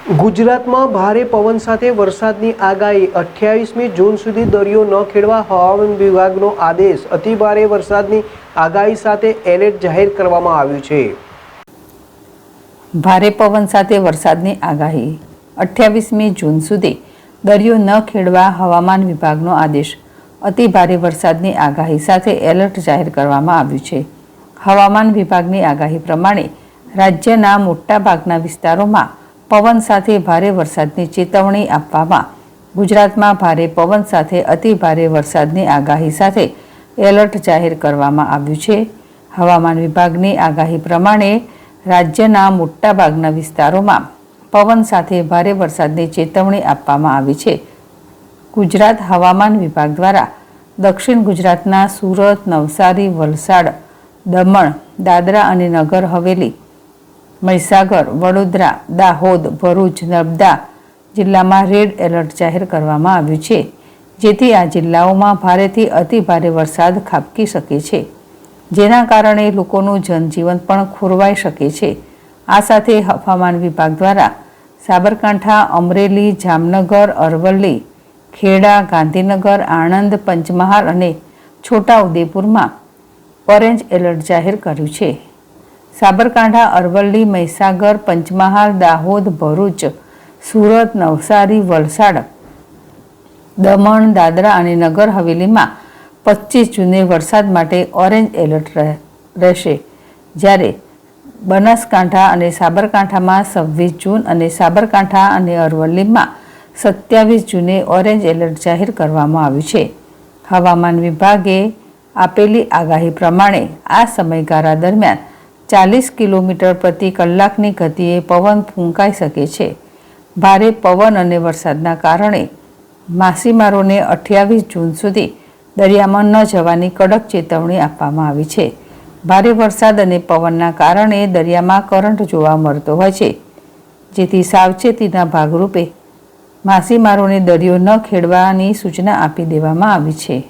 ગુજરાતમાં ભારે પવન સાથે વરસાદની આગાહી 28મી જૂન સુધી દરિયો ન ખેડવા હવામાન વિભાગનો આદેશ। અતિભારે વરસાદની આગાહી સાથે એલર્ટ જાહેર કરવામાં આવ્યું છે। ભારે પવન સાથે વરસાદની આગાહી 28મી જૂન સુધી દરિયો ન ખેડવા હવામાન વિભાગનો આદેશ। અતિભારે વરસાદની આગાહી સાથે એલર્ટ જાહેર કરવામાં આવ્યું છે। હવામાન વિભાગની આગાહી પ્રમાણે રાજ્યના મોટાભાગના વિસ્તારોમાં પવન સાથે ભારે વરસાદની ચેતવણી આપવામાં ગુજરાતમાં ભારે પવન સાથે અતિભારે વરસાદની આગાહી સાથે એલર્ટ જાહેર કરવામાં આવ્યું છે। હવામાન વિભાગની આગાહી પ્રમાણે રાજ્યના મોટાભાગના વિસ્તારોમાં પવન સાથે ભારે વરસાદની ચેતવણી આપવામાં આવી છે। ગુજરાત હવામાન વિભાગ દ્વારા દક્ષિણ ગુજરાતના સુરત, નવસારી, વલસાડ, દમણ, દાદરા અને નગર હવેલી, મહીસાગર, વડોદરા, દાહોદ, ભરૂચ, નર્મદા જિલ્લામાં રેડ એલર્ટ જાહેર કરવામાં આવ્યું છે, જેથી આ જિલ્લાઓમાં ભારેથી અતિભારે વરસાદ ખાબકી શકે છે, જેના કારણે લોકોનું જનજીવન પણ ખોરવાઈ શકે છે। આ સાથે હવામાન વિભાગ દ્વારા સાબરકાંઠા, અમરેલી, જામનગર, અરવલ્લી, ખેડા, ગાંધીનગર, આણંદ, પંચમહાલ અને છોટાઉદેપુરમાં ઓરેન્જ એલર્ટ જાહેર કર્યું છે। સાબરકાંઠા, અરવલ્લી, મહીસાગર, પંચમહાલ, દાહોદ, ભરૂચ, સુરત, નવસારી, વલસાડ, દમણ, દાદરા અને નગર હવેલીમાં 25 જૂને વરસાદ માટે ઓરેન્જ એલર્ટ રહેશે, જ્યારે બનાસકાંઠા અને સાબરકાંઠામાં 26 જૂન અને સાબરકાંઠા અને અરવલ્લીમાં 27 જૂને ઓરેન્જ એલર્ટ જાહેર કરવામાં આવ્યું છે। હવામાન વિભાગે આપેલી આગાહી પ્રમાણે આ સમયગાળા દરમિયાન 40 કિલોમીટર પ્રતિ કલાકની ગતિએ પવન ફૂંકાઈ શકે છે। ભારે પવન અને વરસાદના કારણે માછીમારોને 28 જૂન સુધી દરિયામાં ન જવાની કડક ચેતવણી આપવામાં આવી છે। ભારે વરસાદ અને પવનના કારણે દરિયામાં કરંટ જોવા મળતો હોય છે, જેથી સાવચેતીના ભાગરૂપે માછીમારોને દરિયો ન ખેડવાની સૂચના આપી દેવામાં આવી છે।